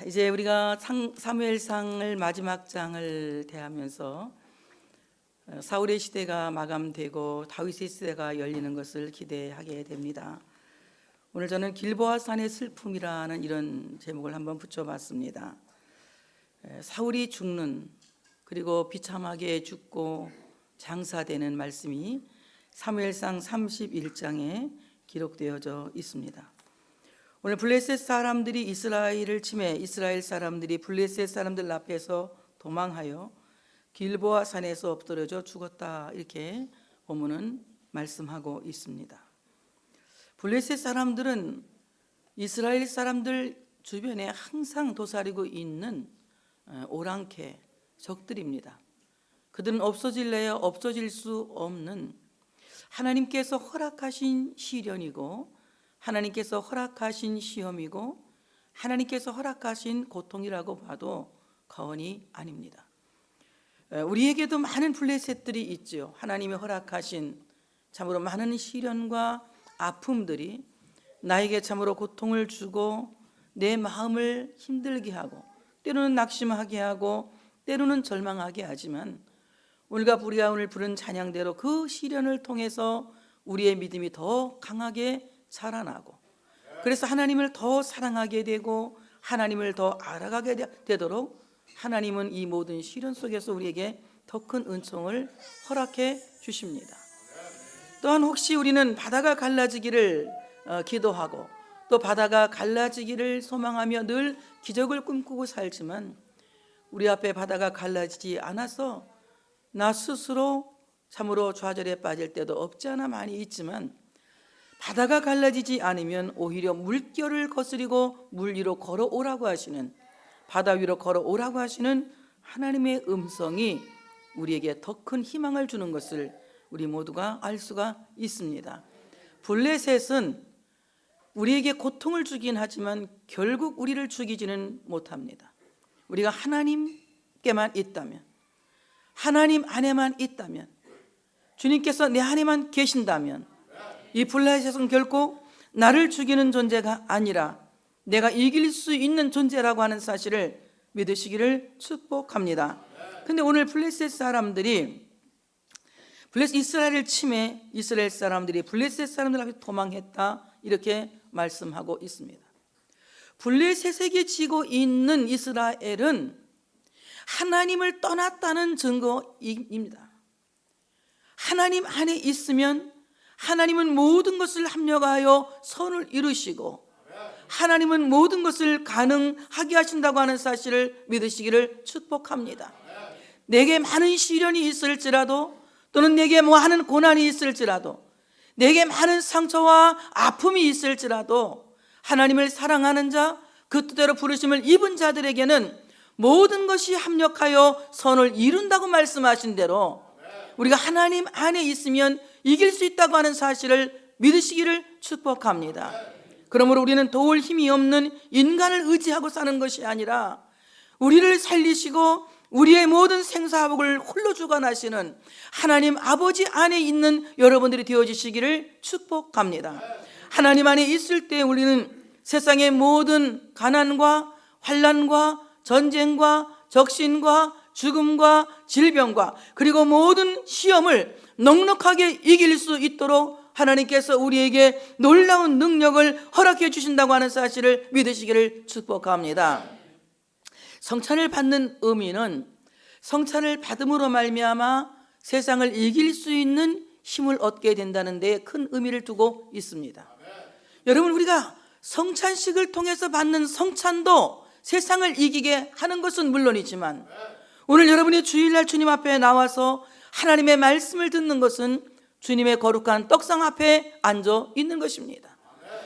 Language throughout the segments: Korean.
이제 우리가 사무엘상을 마지막 장을 대하면서 사울의 시대가 마감되고 다윗의 시대가 열리는 것을 기대하게 됩니다. 오늘 저는 길보아 산의 슬픔이라는 이런 제목을 한번 붙여봤습니다. 사울이 죽는, 그리고 비참하게 죽고 장사되는 말씀이 사무엘상 31장에 기록되어져 있습니다. 오늘 블레셋 사람들이 이스라엘을 침해 이스라엘 사람들이 블레셋 사람들 앞에서 도망하여 길보아 산에서 엎드려져 죽었다, 이렇게 본문은 말씀하고 있습니다. 블레셋 사람들은 이스라엘 사람들 주변에 항상 도사리고 있는 오랑캐 적들입니다. 그들은 없어질래야 없어질 수 없는 하나님께서 허락하신 시련이고, 하나님께서 허락하신 시험이고, 하나님께서 허락하신 고통이라고 봐도 과언이 아닙니다. 우리에게도 많은 블레셋들이 있죠. 하나님이 허락하신 참으로 많은 시련과 아픔들이 나에게 참으로 고통을 주고 내 마음을 힘들게 하고 때로는 낙심하게 하고 때로는 절망하게 하지만, 우리가 오늘 부른 찬양대로 그 시련을 통해서 우리의 믿음이 더 강하게 자라나고, 그래서 하나님을 더 사랑하게 되고 하나님을 더 알아가게 되도록 하나님은 이 모든 시련 속에서 우리에게 더 큰 은총을 허락해 주십니다. 또한 혹시 우리는 바다가 갈라지기를 기도하고 또 바다가 갈라지기를 소망하며 늘 기적을 꿈꾸고 살지만, 우리 앞에 바다가 갈라지지 않아서 나 스스로 참으로 좌절에 빠질 때도 없지 않아 많이 있지만, 바다가 갈라지지 않으면 오히려 물결을 거스리고 물 위로 걸어오라고 하시는, 바다 위로 걸어오라고 하시는 하나님의 음성이 우리에게 더 큰 희망을 주는 것을 우리 모두가 알 수가 있습니다. 블레셋은 우리에게 고통을 주긴 하지만 결국 우리를 죽이지는 못합니다. 우리가 하나님께만 있다면, 하나님 안에만 있다면, 주님께서 내 안에만 계신다면 이 블레셋은 결코 나를 죽이는 존재가 아니라 내가 이길 수 있는 존재라고 하는 사실을 믿으시기를 축복합니다. 근데 오늘 블레셋 사람들이 이스라엘을 침해 이스라엘 사람들이 블레셋 사람들 앞에 도망했다, 이렇게 말씀하고 있습니다. 블레셋에게 지고 있는 이스라엘은 하나님을 떠났다는 증거입니다. 하나님 안에 있으면 하나님은 모든 것을 합력하여 선을 이루시고 하나님은 모든 것을 가능하게 하신다고 하는 사실을 믿으시기를 축복합니다. 내게 많은 시련이 있을지라도, 또는 내게 많은 고난이 있을지라도, 내게 많은 상처와 아픔이 있을지라도 하나님을 사랑하는 자, 그 뜻대로 부르심을 입은 자들에게는 모든 것이 합력하여 선을 이룬다고 말씀하신 대로 우리가 하나님 안에 있으면 이길 수 있다고 하는 사실을 믿으시기를 축복합니다. 그러므로 우리는 도울 힘이 없는 인간을 의지하고 사는 것이 아니라 우리를 살리시고 우리의 모든 생사복을 홀로 주관하시는 하나님 아버지 안에 있는 여러분들이 되어지시기를 축복합니다. 하나님 안에 있을 때 우리는 세상의 모든 가난과 환난과 전쟁과 적신과 죽음과 질병과 그리고 모든 시험을 넉넉하게 이길 수 있도록 하나님께서 우리에게 놀라운 능력을 허락해 주신다고 하는 사실을 믿으시기를 축복합니다. 성찬을 받는 의미는 성찬을 받음으로 말미암아 세상을 이길 수 있는 힘을 얻게 된다는 데 큰 의미를 두고 있습니다. 여러분, 우리가 성찬식을 통해서 받는 성찬도 세상을 이기게 하는 것은 물론이지만, 오늘 여러분이 주일날 주님 앞에 나와서 하나님의 말씀을 듣는 것은 주님의 거룩한 떡상 앞에 앉아 있는 것입니다.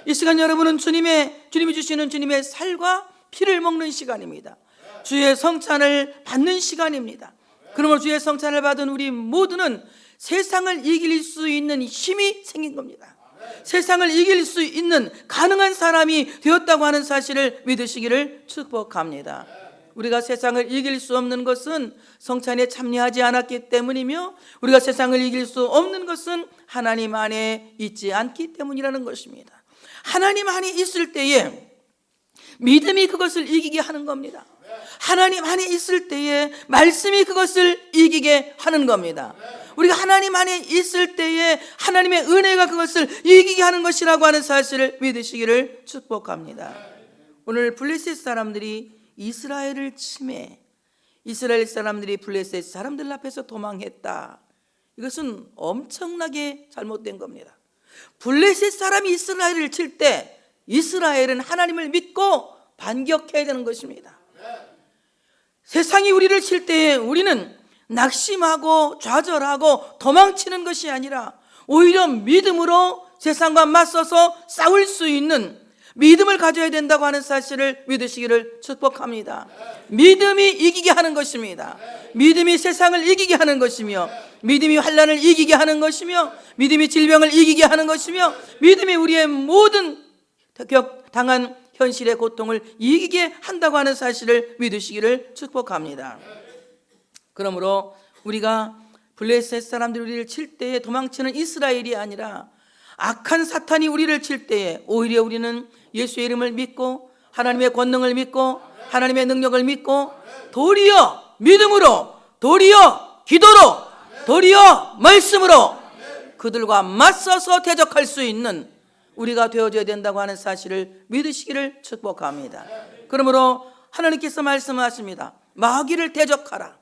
이 시간 여러분은 주님이 주시는 주님의 살과 피를 먹는 시간입니다. 주의 성찬을 받는 시간입니다. 그러므로 주의 성찬을 받은 우리 모두는 세상을 이길 수 있는 힘이 생긴 겁니다. 세상을 이길 수 있는 가능한 사람이 되었다고 하는 사실을 믿으시기를 축복합니다. 우리가 세상을 이길 수 없는 것은 성찬에 참여하지 않았기 때문이며, 우리가 세상을 이길 수 없는 것은 하나님 안에 있지 않기 때문이라는 것입니다. 하나님 안에 있을 때에 믿음이 그것을 이기게 하는 겁니다. 하나님 안에 있을 때에 말씀이 그것을 이기게 하는 겁니다. 우리가 하나님 안에 있을 때에 하나님의 은혜가 그것을 이기게 하는 것이라고 하는 사실을 믿으시기를 축복합니다. 오늘 블레셋 사람들이 이스라엘을 침해, 이스라엘 사람들이 블레셋 사람들 앞에서 도망했다. 이것은 엄청나게 잘못된 겁니다. 블레셋 사람이 이스라엘을 칠 때 이스라엘은 하나님을 믿고 반격해야 되는 것입니다. 세상이 우리를 칠 때에 우리는 낙심하고 좌절하고 도망치는 것이 아니라 오히려 믿음으로 세상과 맞서서 싸울 수 있는 믿음을 가져야 된다고 하는 사실을 믿으시기를 축복합니다. 믿음이 이기게 하는 것입니다. 믿음이 세상을 이기게 하는 것이며, 믿음이 환난을 이기게 하는 것이며, 믿음이 질병을 이기게 하는 것이며, 믿음이 우리의 모든 당한 현실의 고통을 이기게 한다고 하는 사실을 믿으시기를 축복합니다. 그러므로 우리가 블레셋 사람들이 우리를 칠 때에 도망치는 이스라엘이 아니라 악한 사탄이 우리를 칠 때에 오히려 우리는 예수의 이름을 믿고 하나님의 권능을 믿고 하나님의 능력을 믿고 도리어 믿음으로, 도리어 기도로, 도리어 말씀으로 그들과 맞서서 대적할 수 있는 우리가 되어줘야 된다고 하는 사실을 믿으시기를 축복합니다. 그러므로 하나님께서 말씀하십니다. 마귀를 대적하라,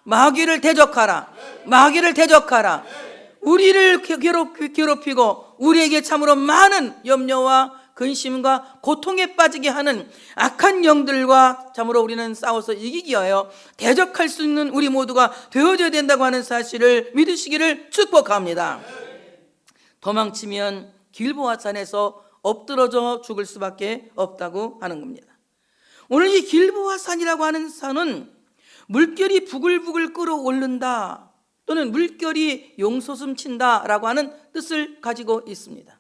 마귀를 대적하라, 마귀를 대적하라. 우리를 괴롭히고 우리에게 참으로 많은 염려와 근심과 고통에 빠지게 하는 악한 영들과 참으로 우리는 싸워서 이기기 위하여 대적할 수 있는 우리 모두가 되어줘야 된다고 하는 사실을 믿으시기를 축복합니다. 도망치면 길보아 산에서 엎드러져 죽을 수밖에 없다고 하는 겁니다. 오늘 이 길보아 산이라고 하는 산은 물결이 부글부글 끓어오른다 또는 물결이 용솟음 친다라고 하는 뜻을 가지고 있습니다.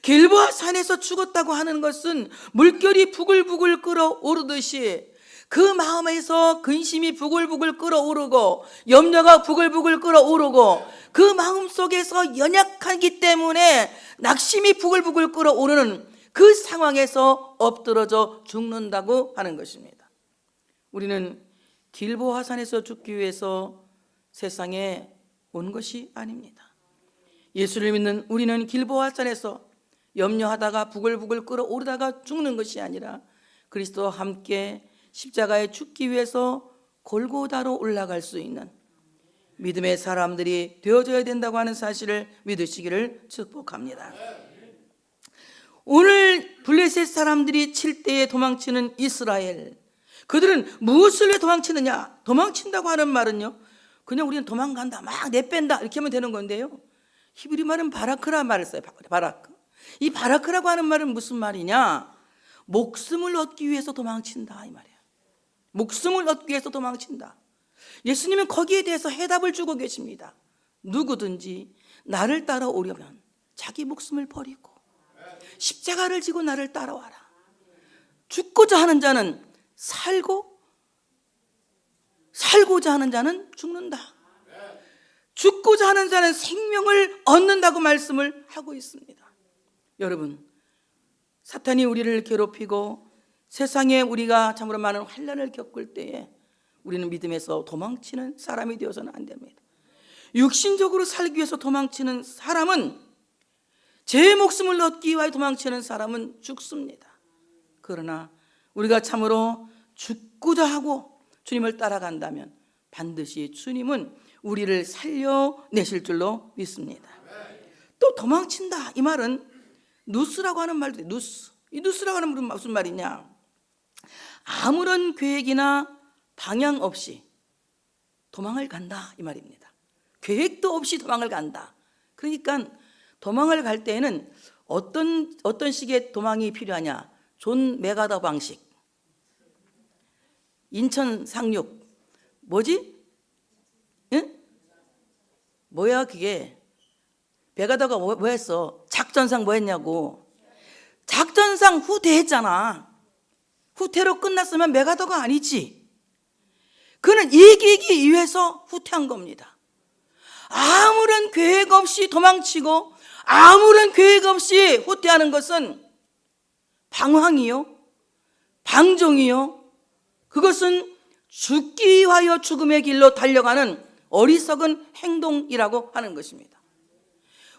길보아 산에서 죽었다고 하는 것은 물결이 부글부글 끓어오르듯이 그 마음에서 근심이 부글부글 끓어오르고 염려가 부글부글 끓어오르고 그 마음 속에서 연약하기 때문에 낙심이 부글부글 끓어오르는 그 상황에서 엎드러져 죽는다고 하는 것입니다. 우리는 길보아 산에서 죽기 위해서 세상에 온 것이 아닙니다. 예수를 믿는 우리는 길보아 산에서 염려하다가 부글부글 끓어오르다가 죽는 것이 아니라 그리스도와 함께 십자가에 죽기 위해서 골고다로 올라갈 수 있는 믿음의 사람들이 되어져야 된다고 하는 사실을 믿으시기를 축복합니다. 오늘 블레셋 사람들이 칠 때에 도망치는 이스라엘, 그들은 무엇을 위해 도망치느냐? 도망친다고 하는 말은요, 그냥 우리는 도망간다, 막 내뺀다 이렇게 하면 되는 건데요, 히브리 말은 바라크라 말을 써요. 바라크. 이 바라크라고 하는 말은 무슨 말이냐? 목숨을 얻기 위해서 도망친다 이 말이에요. 목숨을 얻기 위해서 도망친다. 예수님은 거기에 대해서 해답을 주고 계십니다. 누구든지 나를 따라오려면 자기 목숨을 버리고 십자가를 지고 나를 따라와라. 죽고자 하는 자는 살고, 살고자 하는 자는 죽는다. 죽고자 하는 자는 생명을 얻는다고 말씀을 하고 있습니다. 여러분, 사탄이 우리를 괴롭히고 세상에 우리가 참으로 많은 환난을 겪을 때에 우리는 믿음에서 도망치는 사람이 되어서는 안 됩니다. 육신적으로 살기 위해서 도망치는 사람은, 제 목숨을 얻기 위하여 도망치는 사람은 죽습니다. 그러나 우리가 참으로 죽고자 하고 주님을 따라간다면 반드시 주님은 우리를 살려내실 줄로 믿습니다. 또 도망친다 이 말은 누스라고 하는 말도 있어요. 누스. 이 누스라고 하는 말은 무슨 말이냐? 아무런 계획이나 방향 없이 도망을 간다 이 말입니다. 계획도 없이 도망을 간다. 그러니까 도망을 갈 때에는 어떤 식의 도망이 필요하냐? 존 메가더 방식. 인천 상륙 뭐지? 응? 뭐야 그게? 메가더가 뭐 했어? 작전상 뭐 했냐고. 작전상 후퇴했잖아. 후퇴로 끝났으면 메가더가 아니지. 그는 이기기 위해서 후퇴한 겁니다. 아무런 계획 없이 도망치고 아무런 계획 없이 후퇴하는 것은 방황이요, 방종이요, 그것은 죽기 위하여 죽음의 길로 달려가는 어리석은 행동이라고 하는 것입니다.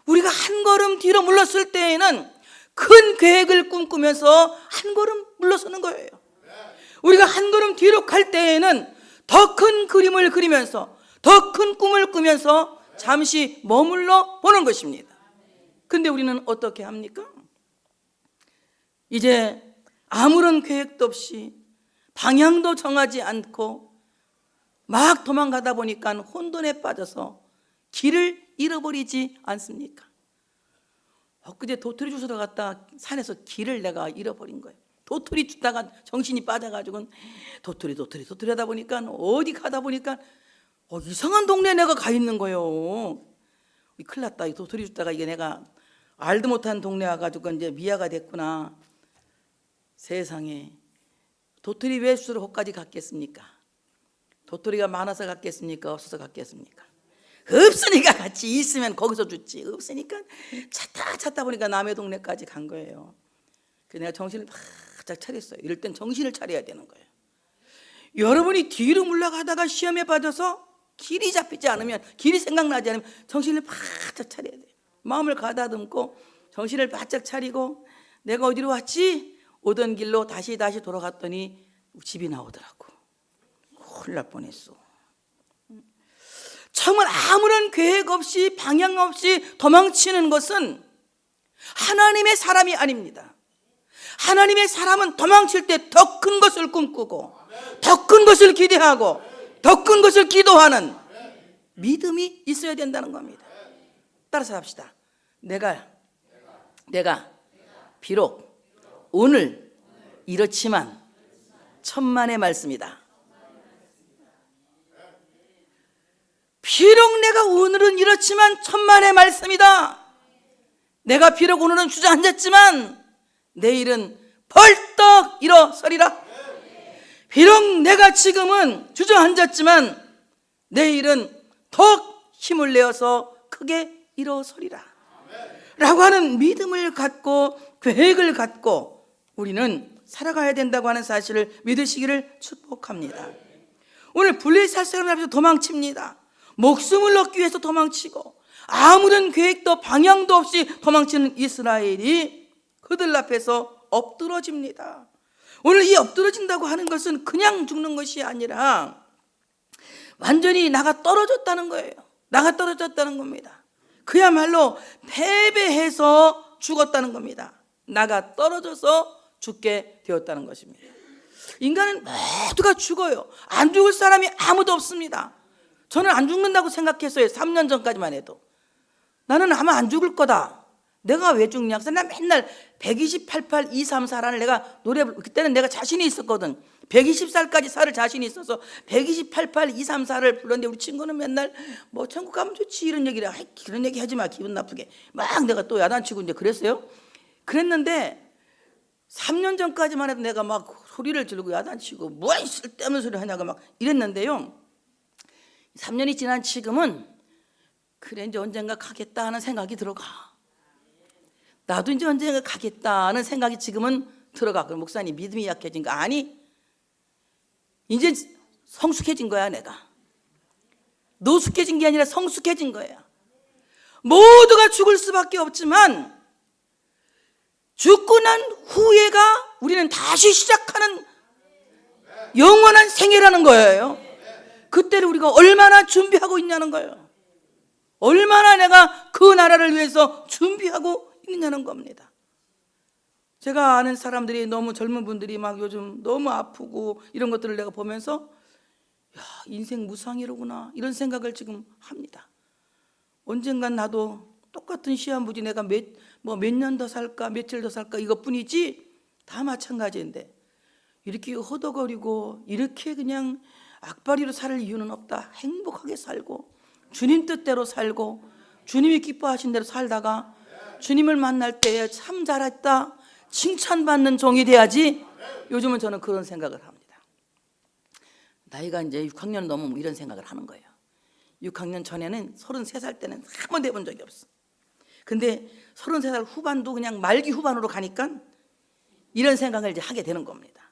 우리가 한 걸음 뒤로 물렀을 때에는 큰 계획을 꿈꾸면서 한 걸음 물러서는 거예요. 우리가 한 걸음 뒤로 갈 때에는 더 큰 그림을 그리면서, 더 큰 꿈을 꾸면서 잠시 머물러 보는 것입니다. 근데 우리는 어떻게 합니까? 이제 아무런 계획도 없이 방향도 정하지 않고 막 도망가다 보니까 혼돈에 빠져서 길을 잃어버리지 않습니까? 엊그제 도토리 주스러 갔다 산에서 길을 내가 잃어버린 거예요. 도토리 주다가 정신이 빠져가지고 도토리 하다 보니까 어디 가다 보니까 이상한 동네에 내가 가 있는 거예요. 큰일 났다. 이 도토리 주다가 이게 내가 알도 못한 동네 와가지고 이제 미아가 됐구나. 세상에, 도토리 왜 주스러 거기까지 갔겠습니까? 도토리가 많아서 갔겠습니까? 없어서 갔겠습니까? 없으니까 같이 있으면 거기서 줬지. 없으니까 찾다 보니까 남의 동네까지 간 거예요. 그래서 내가 정신을 바짝 차렸어요. 이럴 땐 정신을 차려야 되는 거예요. 여러분이 뒤로 물러가다가 시험에 빠져서 길이 잡히지 않으면, 길이 생각나지 않으면 정신을 바짝 차려야 돼요. 마음을 가다듬고 정신을 바짝 차리고 내가 어디로 왔지? 오던 길로 다시 돌아갔더니 집이 나오더라고. 큰일 날 뻔했어. 정말 아무런 계획 없이 방향 없이 도망치는 것은 하나님의 사람이 아닙니다. 하나님의 사람은 도망칠 때 더 큰 것을 꿈꾸고 더 큰 것을 기대하고 더 큰 것을 기도하는 믿음이 있어야 된다는 겁니다. 따라서 합시다. 내가 비록 오늘 이렇지만 천만의 말씀이다. 비록 내가 오늘은 이렇지만 천만의 말씀이다. 내가 비록 오늘은 주저앉았지만 내일은 벌떡 일어서리라. 비록 내가 지금은 주저앉았지만 내일은 더욱 힘을 내어서 크게 일어서리라 라고 하는 믿음을 갖고 계획을 갖고 우리는 살아가야 된다고 하는 사실을 믿으시기를 축복합니다. 오늘 블레셋을 앞에서 도망칩니다. 목숨을 얻기 위해서 도망치고 아무런 계획도 방향도 없이 도망치는 이스라엘이 그들 앞에서 엎드러집니다. 오늘 이 엎드러진다고 하는 것은 그냥 죽는 것이 아니라 완전히 나가 떨어졌다는 거예요. 나가 떨어졌다는 겁니다. 그야말로 패배해서 죽었다는 겁니다. 나가 떨어져서 죽게 되었다는 것입니다. 인간은 모두가 죽어요. 안 죽을 사람이 아무도 없습니다. 저는 안 죽는다고 생각했어요. 3년 전까지만 해도. 나는 아마 안 죽을 거다. 내가 왜 죽냐? 그래서 나 맨날 128, 234라는 내가 노래, 그때는 내가 자신이 있었거든. 120살까지 살 자신이 있어서 128, 234를 불렀는데 우리 친구는 맨날 뭐 천국 가면 좋지 이런 얘기를, 그런 얘기 하지 마, 기분 나쁘게. 막 내가 또 야단치고 이제 그랬어요. 그랬는데 3년 전까지만 해도 내가 막 소리를 지르고 야단치고 뭐 쓸데없는 소리 하냐고 막 이랬는데요. 3년이 지난 지금은 그래 이제 언젠가 가겠다 하는 생각이 들어가. 나도 이제 언젠가 가겠다 하는 생각이 지금은 들어가. 그럼 목사님 믿음이 약해진 거 아니? 이제 성숙해진 거야. 내가 노숙해진 게 아니라 성숙해진 거야. 모두가 죽을 수밖에 없지만 죽고 난 후에가 우리는 다시 시작하는 영원한 생애라는 거예요. 그때를 우리가 얼마나 준비하고 있냐는 거예요. 얼마나 내가 그 나라를 위해서 준비하고 있느냐는 겁니다. 제가 아는 사람들이 너무 젊은 분들이 막 요즘 너무 아프고 이런 것들을 내가 보면서 야, 인생 무상이로구나 이런 생각을 지금 합니다. 언젠간 나도 똑같은 시한부지 내가 몇 년 더 살까 며칠 더 살까 이것뿐이지 다 마찬가지인데 이렇게 허덕거리고 이렇게 그냥 악바리로 살 이유는 없다. 행복하게 살고 주님 뜻대로 살고 주님이 기뻐하신 대로 살다가 주님을 만날 때에 참 잘했다 칭찬받는 종이 돼야지. 요즘은 저는 그런 생각을 합니다. 나이가 이제 6학년 넘으면 이런 생각을 하는 거예요. 6학년 전에는 33살 때는 한 번도 해본 적이 없어. 근데 33살 후반도 그냥 말기 후반으로 가니까 이런 생각을 이제 하게 되는 겁니다.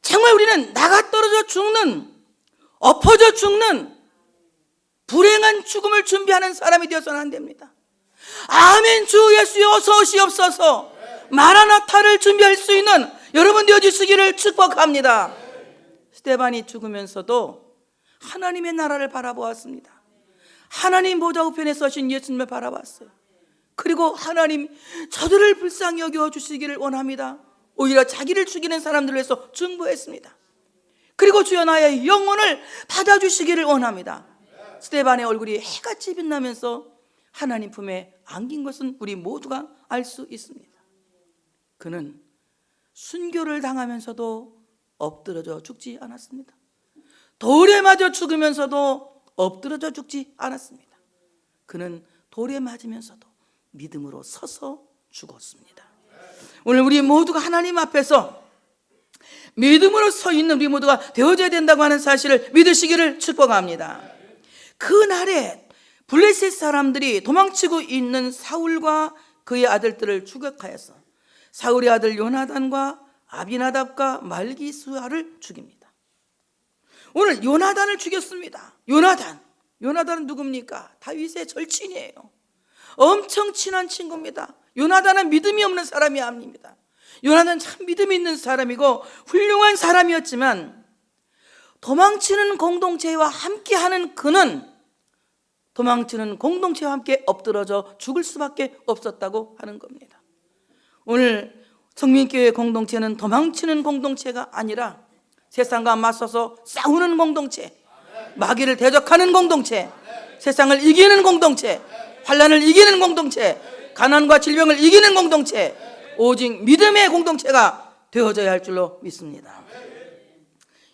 정말 우리는 나가 떨어져 죽는, 엎어져 죽는 불행한 죽음을 준비하는 사람이 되어서는 안 됩니다. 아멘. 주 예수여 어서 오시옵소서. 마라나타를 준비할 수 있는 여러분 되어주시기를 축복합니다. 스데반이 죽으면서도 하나님의 나라를 바라보았습니다. 하나님 보좌 우편에 서신 예수님을 바라봤어요. 그리고 하나님 저들을 불쌍히 여겨주시기를 원합니다. 오히려 자기를 죽이는 사람들을 위해서 중보했습니다. 그리고 주여 나의 영혼을 받아주시기를 원합니다. 스데반의 얼굴이 해같이 빛나면서 하나님 품에 안긴 것은 우리 모두가 알 수 있습니다. 그는 순교를 당하면서도 엎드러져 죽지 않았습니다. 돌에 맞아 죽으면서도 엎드러져 죽지 않았습니다. 그는 돌에 맞으면서도 믿음으로 서서 죽었습니다. 오늘 우리 모두가 하나님 앞에서 믿음으로 서 있는 우리 모두가 되어져야 된다고 하는 사실을 믿으시기를 축복합니다. 그날에 블레셋 사람들이 도망치고 있는 사울과 그의 아들들을 추격하여서 사울의 아들 요나단과 아비나답과 말기수아를 죽입니다. 오늘 요나단을 죽였습니다. 요나단은 누굽니까? 다윗의 절친이에요. 엄청 친한 친구입니다. 요나단은 믿음이 없는 사람이 아닙니다. 요나단은 참 믿음이 있는 사람이고 훌륭한 사람이었지만 도망치는 공동체와 함께하는 그는 도망치는 공동체와 함께 엎드러져 죽을 수밖에 없었다고 하는 겁니다. 오늘 성민교회 공동체는 도망치는 공동체가 아니라 세상과 맞서서 싸우는 공동체, 마귀를 대적하는 공동체, 세상을 이기는 공동체, 환난을 이기는 공동체, 가난과 질병을 이기는 공동체, 오직 믿음의 공동체가 되어져야 할 줄로 믿습니다.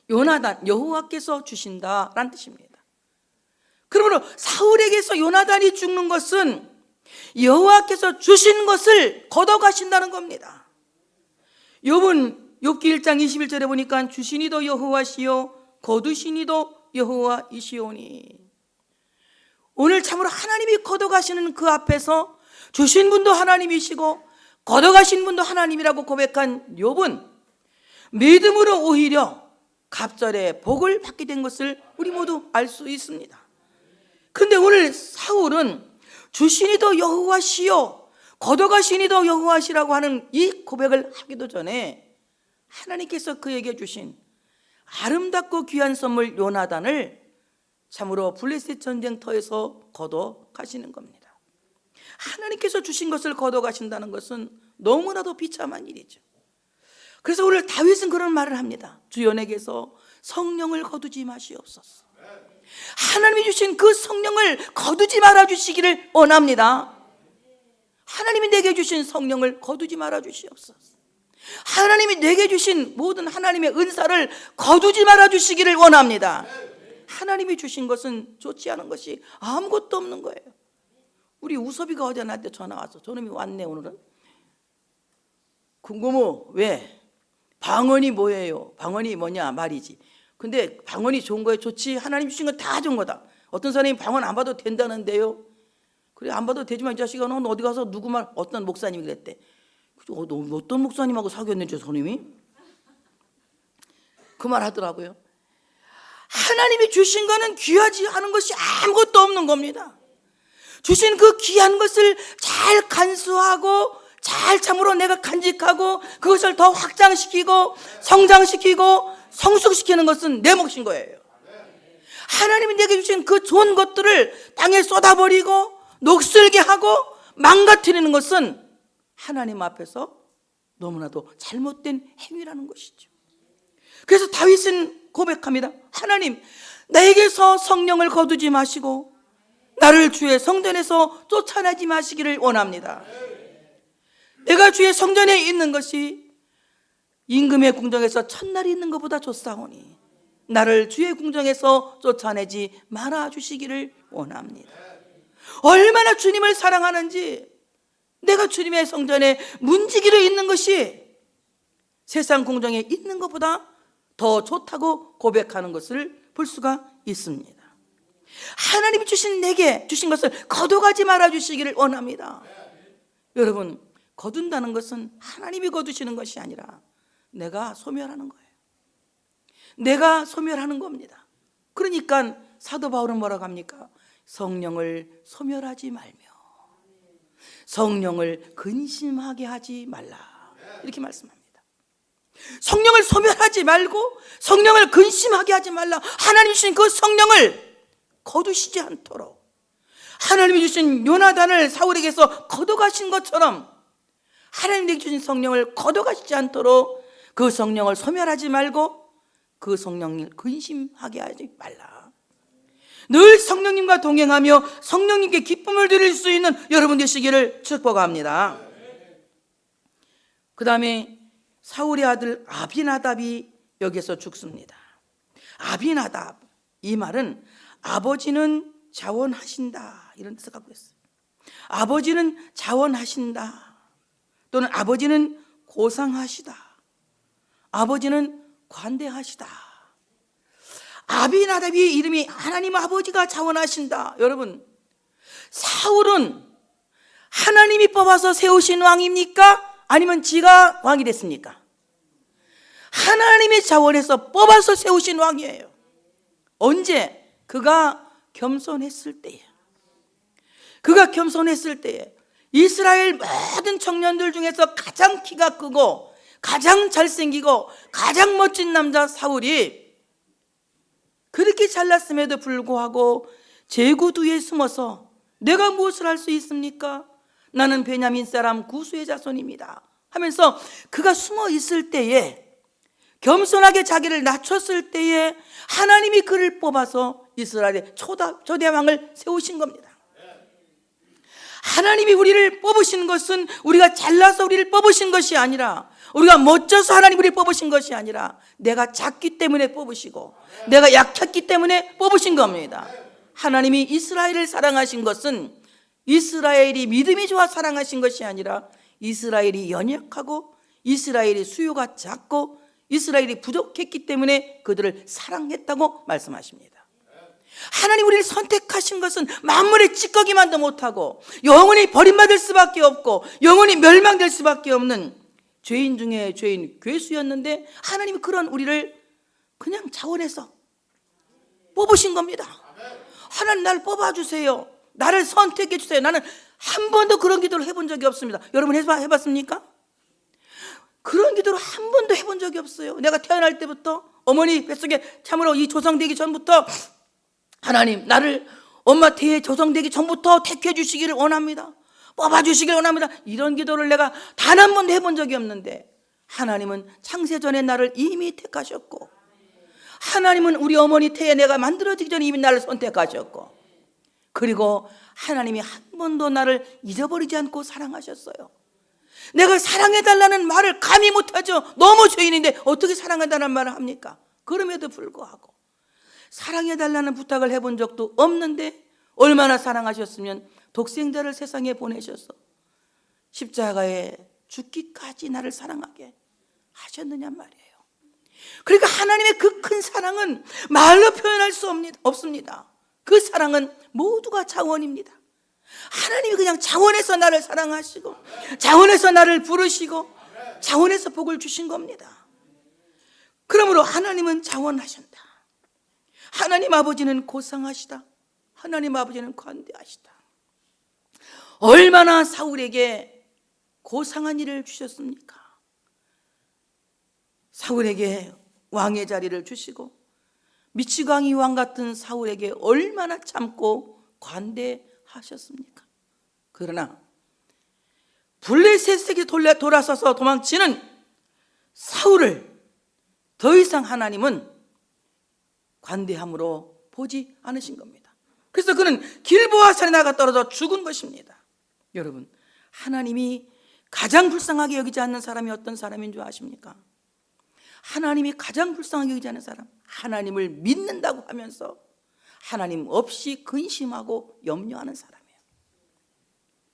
요나단, 여호와께서 주신다라는 뜻입니다. 그러므로 사울에게서 요나단이 죽는 것은 여호와께서 주신 것을 걷어가신다는 겁니다. 욥기 1장 21절에 보니까 주시니도 여호와시요 거두시니도 여호와이시오니. 오늘 참으로 하나님이 걷어가시는 그 앞에서 주신 분도 하나님이시고 걷어가신 분도 하나님이라고 고백한 욥은 믿음으로 오히려 갑절의 복을 받게 된 것을 우리 모두 알 수 있습니다. 그런데 오늘 사울은 주시니도 여호와시요 걷어가시니도 여호와시라고 하는 이 고백을 하기도 전에 하나님께서 그에게 주신 아름답고 귀한 선물 요나단을 참으로 블레셋 전쟁터에서 걷어가시는 겁니다. 하나님께서 주신 것을 걷어가신다는 것은 너무나도 비참한 일이죠. 그래서 오늘 다윗은 그런 말을 합니다. 주여 내게서 성령을 거두지 마시옵소서. 하나님이 주신 그 성령을 거두지 말아 주시기를 원합니다. 하나님이 내게 주신 성령을 거두지 말아 주시옵소서. 하나님이 내게 주신 모든 하나님의 은사를 거두지 말아 주시기를 원합니다. 하나님이 주신 것은 좋지 않은 것이 아무것도 없는 거예요. 우리 우섭이가 어제 나한테 전화 와서 저놈이 왔네. 오늘은 궁금해. 왜? 방언이 뭐예요? 방언이 뭐냐 말이지. 근데 방언이 좋은 거예요? 좋지. 하나님 주신 건 다 좋은 거다. 어떤 사람이 방언 안 봐도 된다는데요. 그래 안 봐도 되지만 이 자식아 넌 어디 가서 누구 말 어떤 목사님이 그랬대. 어떤 목사님하고 사귀었는지 선생님이 그 말 하더라고요. 하나님이 주신 거는 귀하지 않은 것이 아무것도 없는 겁니다. 주신 그 귀한 것을 잘 간수하고 잘 참으로 내가 간직하고 그것을 더 확장시키고 성장시키고 성숙시키는 것은 내 몫인 거예요. 하나님이 내게 주신 그 좋은 것들을 땅에 쏟아버리고 녹슬게 하고 망가뜨리는 것은 하나님 앞에서 너무나도 잘못된 행위라는 것이죠. 그래서 다윗은 고백합니다. 하나님, 나에게서 성령을 거두지 마시고 나를 주의 성전에서 쫓아내지 마시기를 원합니다. 내가 주의 성전에 있는 것이 임금의 궁정에서 첫날이 있는 것보다 좋사오니 나를 주의 궁정에서 쫓아내지 말아 주시기를 원합니다. 얼마나 주님을 사랑하는지 내가 주님의 성전에 문지기로 있는 것이 세상 궁정에 있는 것보다 더 좋다고 고백하는 것을 볼 수가 있습니다. 하나님이 주신 내게 주신 것을 거둬가지 말아 주시기를 원합니다. 여러분, 거둔다는 것은 하나님이 거두시는 것이 아니라 내가 소멸하는 거예요. 내가 소멸하는 겁니다. 그러니까 사도 바울은 뭐라고 합니까? 성령을 소멸하지 말며 성령을 근심하게 하지 말라, 이렇게 말씀합니다. 성령을 소멸하지 말고 성령을 근심하게 하지 말라. 하나님이 주신 그 성령을 거두시지 않도록, 하나님이 주신 요나단을 사울에게서 거둬가신 것처럼 하나님이 주신 성령을 거둬가시지 않도록 그 성령을 소멸하지 말고 그 성령을 근심하게 하지 말라. 늘 성령님과 동행하며 성령님께 기쁨을 드릴 수 있는 여러분 되시기를 축복합니다. 그 다음에 사울의 아들 아비나답이 여기서 죽습니다. 아비나답, 이 말은 아버지는 자원하신다, 이런 뜻을 갖고 있어요. 아버지는 자원하신다, 또는 아버지는 고상하시다, 아버지는 관대하시다. 아비나답의 이름이 하나님 아버지가 자원하신다. 여러분, 사울은 하나님이 뽑아서 세우신 왕입니까? 아니면 지가 왕이 됐습니까? 하나님의 자원에서 뽑아서 세우신 왕이에요. 언제? 그가 겸손했을 때에. 그가 겸손했을 때에 이스라엘 모든 청년들 중에서 가장 키가 크고 가장 잘생기고 가장 멋진 남자 사울이 그렇게 잘났음에도 불구하고 제구두에 숨어서 내가 무엇을 할 수 있습니까? 나는 베냐민 사람 구수의 자손입니다 하면서 그가 숨어 있을 때에, 겸손하게 자기를 낮췄을 때에 하나님이 그를 뽑아서 이스라엘의 초대 왕을 세우신 겁니다. 하나님이 우리를 뽑으신 것은 우리가 잘나서 우리를 뽑으신 것이 아니라, 우리가 멋져서 하나님 우리를 뽑으신 것이 아니라, 내가 작기 때문에 뽑으시고 내가 약했기 때문에 뽑으신 겁니다. 하나님이 이스라엘을 사랑하신 것은 이스라엘이 믿음이 좋아 사랑하신 것이 아니라 이스라엘이 연약하고 이스라엘이 수요가 작고 이스라엘이 부족했기 때문에 그들을 사랑했다고 말씀하십니다. 하나님 우리를 선택하신 것은 만물의 찌꺼기만도 못하고 영원히 버림받을 수밖에 없고 영원히 멸망될 수밖에 없는 죄인 중에 죄인 괴수였는데, 하나님이 그런 우리를 그냥 자원해서 뽑으신 겁니다. 하나님 나를 뽑아주세요, 나를 선택해 주세요. 나는 한 번도 그런 기도를 해본 적이 없습니다. 여러분 해봤습니까? 그런 기도를 한 번도 해본 적이 없어요. 내가 태어날 때부터 어머니 뱃속에 참으로 이 조성되기 전부터 하나님 나를 엄마 태에 조성되기 전부터 택해 주시기를 원합니다, 뽑아주시기를 원합니다, 이런 기도를 내가 단 한 번도 해본 적이 없는데, 하나님은 창세전에 나를 이미 택하셨고, 하나님은 우리 어머니 태에 내가 만들어지기 전에 이미 나를 선택하셨고, 그리고 하나님이 한 번도 나를 잊어버리지 않고 사랑하셨어요. 내가 사랑해달라는 말을 감히 못하죠. 너무 죄인인데 어떻게 사랑해달라는 말을 합니까? 그럼에도 불구하고 사랑해달라는 부탁을 해본 적도 없는데, 얼마나 사랑하셨으면 독생자를 세상에 보내셔서 십자가에 죽기까지 나를 사랑하게 하셨느냐 말이에요. 그러니까 하나님의 그 큰 사랑은 말로 표현할 수 없습니다. 그 사랑은 모두가 자원입니다. 하나님이 그냥 자원해서 나를 사랑하시고 자원해서 나를 부르시고 자원해서 복을 주신 겁니다. 그러므로 하나님은 자원하신다. 하나님 아버지는 고상하시다. 하나님 아버지는 관대하시다. 얼마나 사울에게 고상한 일을 주셨습니까? 사울에게 왕의 자리를 주시고 미치광이 왕 같은 사울에게 얼마나 참고 관대하셨습니까? 그러나 블레셋에게 돌아서서 도망치는 사울을 더 이상 하나님은 관대함으로 보지 않으신 겁니다. 그래서 그는 길보아 산에 나가 떨어져 죽은 것입니다. 여러분, 하나님이 가장 불쌍하게 여기지 않는 사람이 어떤 사람인 줄 아십니까? 하나님이 가장 불쌍하게 여기지 않는 사람, 하나님을 믿는다고 하면서 하나님 없이 근심하고 염려하는 사람이에요.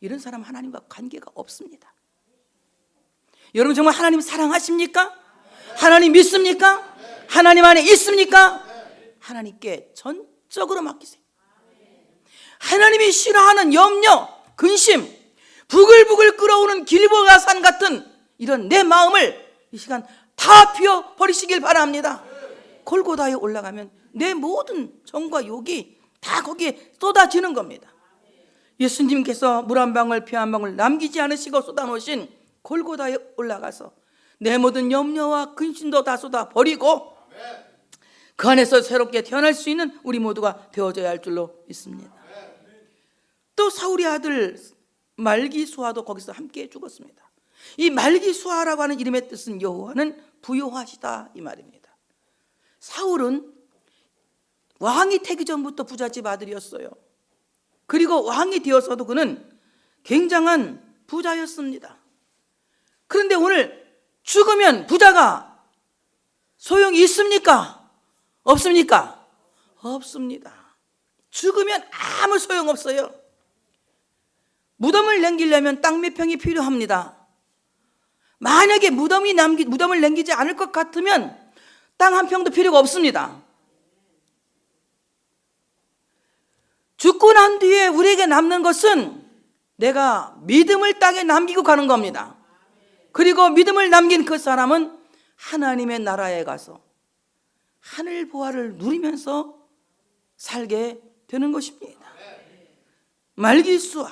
이런 사람 하나님과 관계가 없습니다. 여러분 정말 하나님 사랑하십니까? 하나님 믿습니까? 하나님 안에 있습니까? 하나님께 전적으로 맡기세요. 하나님이 싫어하는 염려, 근심, 부글부글 끓어오는 길보아 산 같은 이런 내 마음을 이 시간 다 비워버리시길 바랍니다. 골고다에 올라가면 내 모든 정과 욕이 다 거기에 쏟아지는 겁니다. 예수님께서 물 한 방울 피 한 방울 남기지 않으시고 쏟아놓으신 골고다에 올라가서 내 모든 염려와 근심도 다 쏟아 버리고 그 안에서 새롭게 태어날 수 있는 우리 모두가 되어져야 할 줄로 믿습니다. 또 사울의 아들 말기수아도 거기서 함께 죽었습니다. 이 말기수아라고 하는 이름의 뜻은 여호와는 부요하시다 이 말입니다. 사울은 왕이 되기 전부터 부잣집 아들이었어요. 그리고 왕이 되어서도 그는 굉장한 부자였습니다. 그런데 오늘 죽으면 부자가 소용이 있습니까? 없습니까? 없습니다. 죽으면 아무 소용없어요. 무덤을 남기려면 땅 몇 평이 필요합니다. 만약에 무덤을 남기지 않을 것 같으면 땅 한 평도 필요가 없습니다. 죽고 난 뒤에 우리에게 남는 것은 내가 믿음을 땅에 남기고 가는 겁니다. 그리고 믿음을 남긴 그 사람은 하나님의 나라에 가서 하늘 보화를 누리면서 살게 되는 것입니다. 말기수아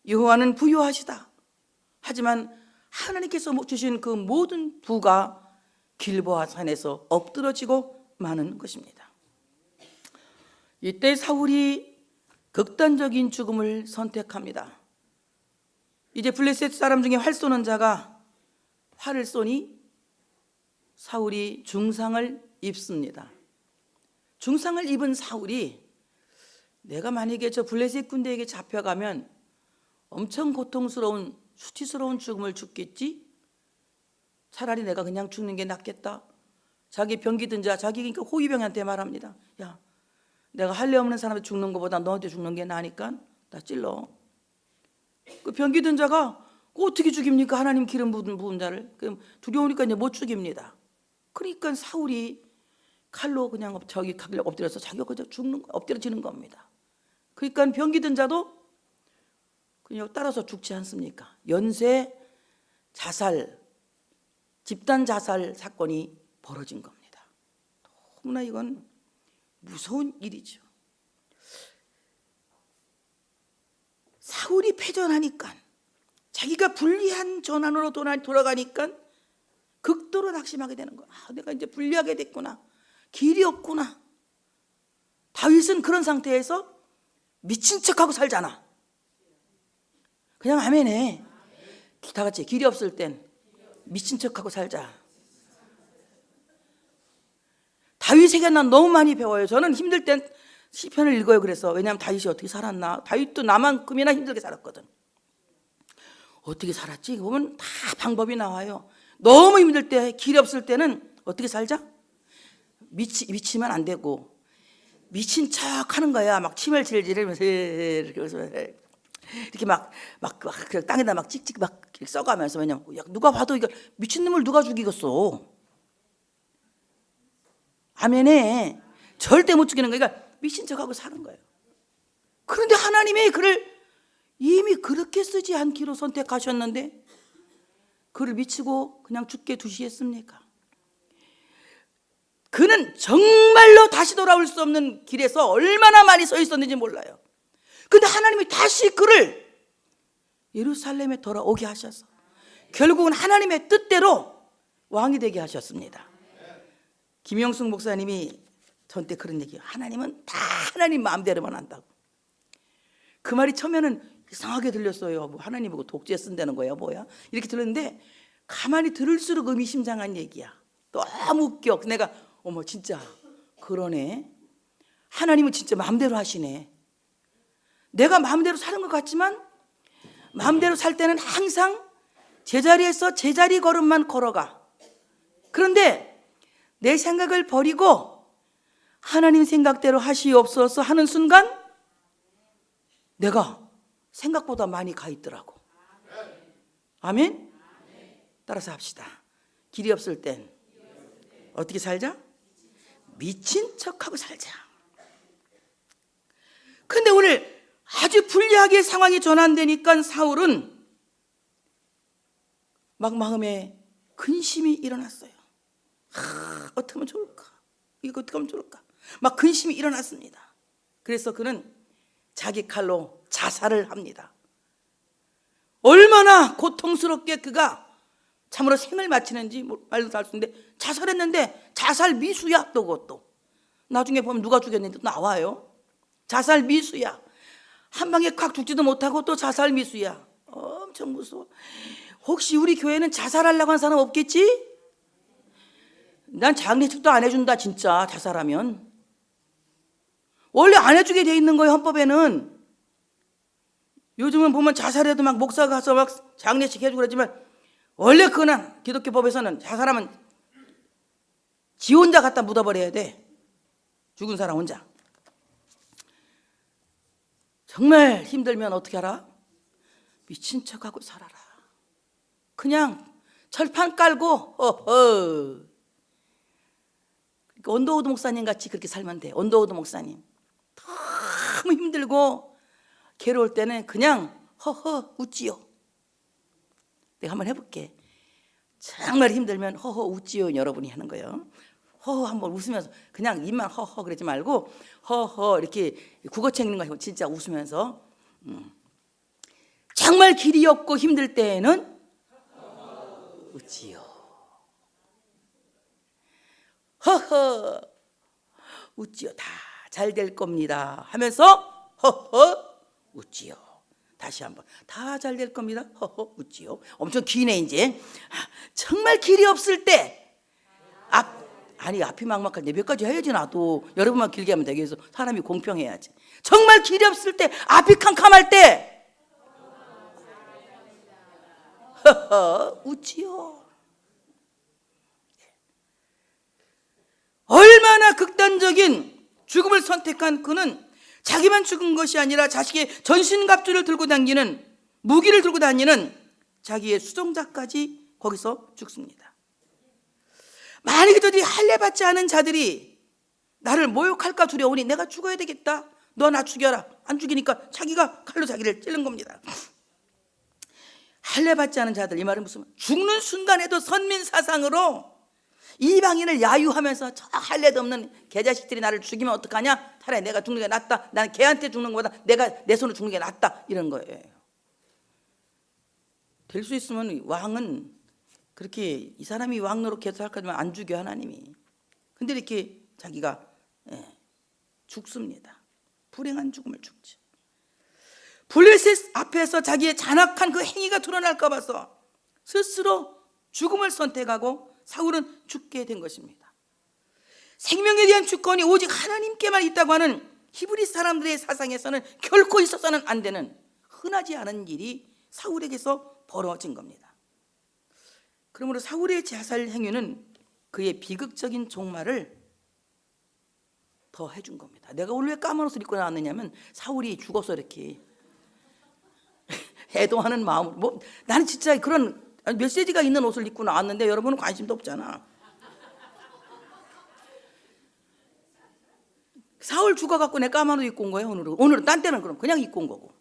여호와는 부요하시다. 하지만 하나님께서 주신 그 모든 부가 길보아 산에서 엎드러지고 마는 것입니다. 이때 사울이 극단적인 죽음을 선택합니다. 이제 블레셋 사람 중에 활 쏘는 자가 활을 쏘니 사울이 중상을 입습니다. 중상을 입은 사울이 내가 만약에 저 블레셋 군대에게 잡혀가면 엄청 고통스러운 수치스러운 죽음을 죽겠지? 차라리 내가 그냥 죽는 게 낫겠다. 자기 병기 든 자, 자기 그러니까 호위병한테 말합니다. 야, 내가 할례 없는 사람한테 죽는 것보다 너한테 죽는 게 나으니까 나 찔러. 그 병기 든 자가 어떻게 죽입니까? 하나님 기름 부은 자를. 그럼 두려우니까 이제 못 죽입니다. 그러니까 사울이 칼로 그냥 저기 엎드려서 자기가 그저 엎드려지는 겁니다. 그러니까 병기 든 자도 그냥 따라서 죽지 않습니까? 연쇄 자살, 집단 자살 사건이 벌어진 겁니다. 너무나 이건 무서운 일이죠. 사울이 패전하니까 자기가 불리한 전환으로 돌아가니까 극도로 낙심하게 되는 거야. 내가 이제 불리하게 됐구나. 길이 없구나. 다윗은 그런 상태에서 미친 척하고 살잖아. 그냥 아멘해. 다 같이 길이 없을 땐 미친 척하고 살자. 다윗에게 난 너무 많이 배워요. 저는 힘들 땐 시편을 읽어요. 그래서 왜냐하면 다윗이 어떻게 살았나. 다윗도 나만큼이나 힘들게 살았거든. 어떻게 살았지? 보면 다 방법이 나와요. 너무 힘들 때, 길이 없을 때는 어떻게 살자? 미치면 안 되고 미친 척 하는 거야. 막 침을 질질하면서 이렇게 막 땅에다 막 찍찍 막 써가면서. 왜냐면 누가 봐도 이거 미친놈을 누가 죽이겠어. 아멘에 절대 못 죽이는 거니까 미친 척하고 사는 거예요. 그런데 하나님이 그를 이미 그렇게 쓰지 않기로 선택하셨는데 그를 미치고 그냥 죽게 두시겠습니까? 그는 정말로 다시 돌아올 수 없는 길에서 얼마나 많이 서 있었는지 몰라요. 근데 하나님이 다시 그를 예루살렘에 돌아오게 하셔서 결국은 하나님의 뜻대로 왕이 되게 하셨습니다. 김영숙 목사님이 저한테 그런 얘기예요. 하나님은 다 하나님 마음대로만 한다고. 그 말이 처음에는 이상하게 들렸어요. 뭐 하나님 보고 독재 쓴다는 거야 뭐야? 이렇게 들었는데 가만히 들을수록 의미심장한 얘기야. 너무 웃겨. 내가 어머 진짜 그러네. 하나님은 진짜 마음대로 하시네. 내가 마음대로 사는 것 같지만 마음대로 살 때는 항상 제자리에서 제자리 걸음만 걸어가. 그런데 내 생각을 버리고 하나님 생각대로 하시옵소서 하는 순간 내가 생각보다 많이 가 있더라고. 아멘? 따라서 합시다. 길이 없을 땐 어떻게 살자? 미친 척하고 살자. 근데 오늘 아주 불리하게 상황이 전환되니까 사울은 막 마음에 근심이 일어났어요. 어떻게 하면 좋을까? 이거 어떻게 하면 좋을까? 막 근심이 일어났습니다. 그래서 그는 자기 칼로 자살을 합니다. 얼마나 고통스럽게 그가 참으로 생을 마치는지 말도 알 수 있는데, 자살했는데 자살 미수야. 또 그것도 나중에 보면 누가 죽였는지 나와요. 자살 미수야. 한 방에 콱 죽지도 못하고 또 자살 미수야. 엄청 무서워. 혹시 우리 교회는 자살하려고 하는 사람 없겠지? 난 장례식도 안 해준다 진짜. 자살하면 원래 안 해주게 돼 있는 거예요, 헌법에는. 요즘은 보면 자살해도 막 목사 가서 막 장례식 해주고 그러지만, 원래 그거는 기독교 법에서는 자살하면 지 혼자 갖다 묻어버려야 돼. 죽은 사람 혼자. 정말 힘들면 어떻게 하라? 미친 척하고 살아라. 그냥 철판 깔고 그러니까 언더우드 목사님 같이 그렇게 살면 돼. 언더우드 목사님 너무 힘들고 괴로울 때는 그냥 허허 웃지요. 내가 한번 해볼게. 정말 힘들면 허허 웃지요. 여러분이 하는 거예요. 허허 한번 웃으면서, 그냥 입만 허허 그러지 말고 허허 이렇게 국어책 읽는 거 아니고 진짜 웃으면서 정말 길이 없고 힘들 때에는 웃지요. 허허 웃지요. 다 잘 될 겁니다 하면서 허허 웃지요. 다시 한번 다 잘 될 겁니다. 허허 웃지요. 엄청 기네 이제. 정말 길이 없을 때 앞이 막막한데 몇 가지 해야지. 나도 여러분만 길게 하면 되겠어. 사람이 공평해야지. 정말 길이 없을 때, 앞이 캄캄할 때 허허 웃지요. 얼마나 극단적인 죽음을 선택한 그는 자기만 죽은 것이 아니라 자식의 전신갑주를 들고 다니는, 무기를 들고 다니는 자기의 수종자까지 거기서 죽습니다. 만약에 저들이 할례받지 않은 자들이 나를 모욕할까 두려우니 내가 죽어야 되겠다. 너 나 죽여라. 안 죽이니까 자기가 칼로 자기를 찌른 겁니다. 할례받지 않은 자들, 이 말은 무슨, 죽는 순간에도 선민사상으로 이방인을 야유하면서 저 할례도 없는 개자식들이 나를 죽이면 어떡하냐? 차라리 내가 죽는 게 낫다. 나는 걔한테 죽는 것보다 내가 내 손으로 죽는 게 낫다. 이런 거예요. 될 수 있으면 왕은 그렇게, 이 사람이 왕 노릇해서 할 거면 안 죽여 하나님이. 근데 이렇게 자기가 죽습니다. 불행한 죽음을 죽지. 블레셋 앞에서 자기의 잔악한 그 행위가 드러날까 봐서 스스로 죽음을 선택하고 사울은 죽게 된 것입니다. 생명에 대한 주권이 오직 하나님께만 있다고 하는 히브리 사람들의 사상에서는 결코 있어서는 안 되는 흔하지 않은 일이 사울에게서 벌어진 겁니다. 그러므로 사울의 자살 행위는 그의 비극적인 종말을 더 해준 겁니다. 내가 오늘 왜 까만 옷을 입고 나왔느냐면, 사울이 죽어서 이렇게 애도하는 마음으로. 나는 진짜 그런 메시지가 있는 옷을 입고 나왔는데 여러분은 관심도 없잖아. 사울 죽어갖고 내가 까만 옷 입고 온 거예요. 오늘은 딴 때는 그럼 그냥 입고 온 거고,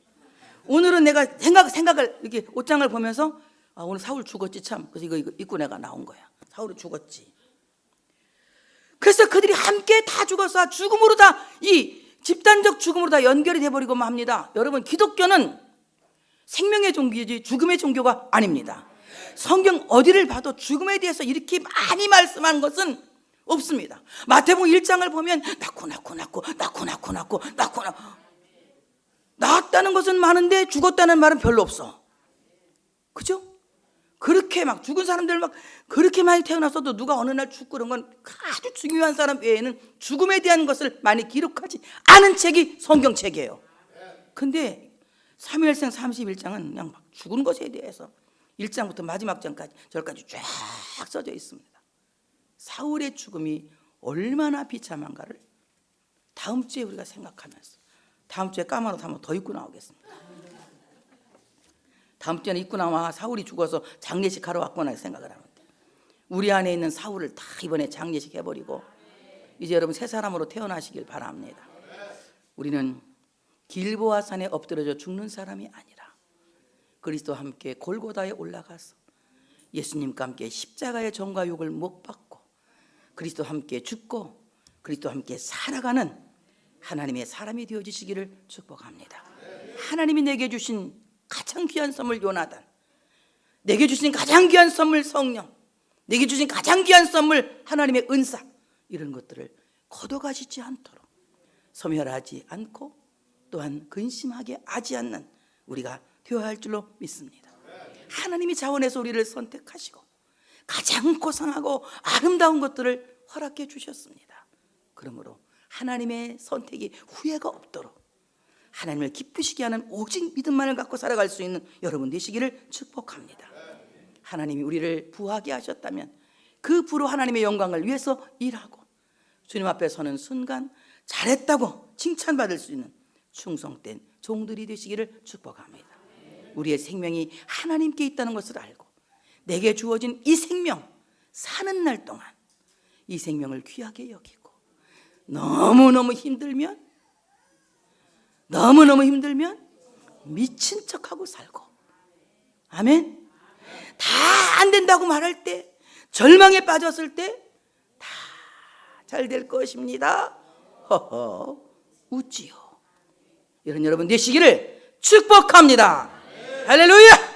오늘은 내가 생각을 이렇게 옷장을 보면서 오늘 사울 죽었지 참. 그래서 이거 입고 내가 나온 거야. 사울이 죽었지. 그래서 그들이 함께 다 죽어서 죽음으로 다, 이 집단적 죽음으로 다 연결이 돼버리고 합니다. 여러분, 기독교는 생명의 종교지 죽음의 종교가 아닙니다. 성경 어디를 봐도 죽음에 대해서 이렇게 많이 말씀한 것은 없습니다. 마태복음 1장을 보면 낳고 낳았다는 것은 많은데 죽었다는 말은 별로 없어. 그죠? 그렇게 막 죽은 사람들 막 그렇게 많이 태어났어도 누가 어느 날 죽고 그런 건 아주 중요한 사람 외에는 죽음에 대한 것을 많이 기록하지 않은 책이 성경책이에요. 근데 사무엘상 31장은 그냥 막 죽은 것에 대해서 1장부터 마지막 장까지 절까지 쫙 써져 있습니다. 사울의 죽음이 얼마나 비참한가를 다음 주에 우리가 생각하면서, 다음 주에 까만 옷 한번 더 입고 나오겠습니다. 다음 주에는 입고 나와 사울이 죽어서 장례식 하러 왔구나 생각을 하는데, 우리 안에 있는 사울을 다 이번에 장례식 해버리고 이제 여러분 새 사람으로 태어나시길 바랍니다. 우리는 길보아 산에 엎드려져 죽는 사람이 아니라 그리스도와 함께 골고다에 올라가서 예수님과 함께 십자가의 정과 욕을 못 받고 그리스도와 함께 죽고 그리스도와 함께 살아가는 하나님의 사람이 되어주시기를 축복합니다. 하나님이 내게 주신 가장 귀한 선물 요나단, 내게 주신 가장 귀한 선물 성령, 내게 주신 가장 귀한 선물 하나님의 은사, 이런 것들을 거둬가지지 않도록 소멸하지 않고 또한 근심하게 하지 않는 우리가 되어야 할 줄로 믿습니다. 하나님이 자원해서 우리를 선택하시고 가장 고상하고 아름다운 것들을 허락해 주셨습니다. 그러므로 하나님의 선택이 후회가 없도록 하나님을 기쁘시게 하는 오직 믿음만을 갖고 살아갈 수 있는 여러분 되시기를 축복합니다. 하나님이 우리를 부하게 하셨다면 그 부로 하나님의 영광을 위해서 일하고 주님 앞에 서는 순간 잘했다고 칭찬받을 수 있는 충성된 종들이 되시기를 축복합니다. 우리의 생명이 하나님께 있다는 것을 알고 내게 주어진 이 생명 사는 날 동안 이 생명을 귀하게 여기고 너무너무 힘들면 미친 척하고 살고, 아멘. 다 안 된다고 말할 때, 절망에 빠졌을 때 다 잘 될 것입니다. 허허 웃지요. 이런 여러분 되시기를 축복합니다. 할렐루야.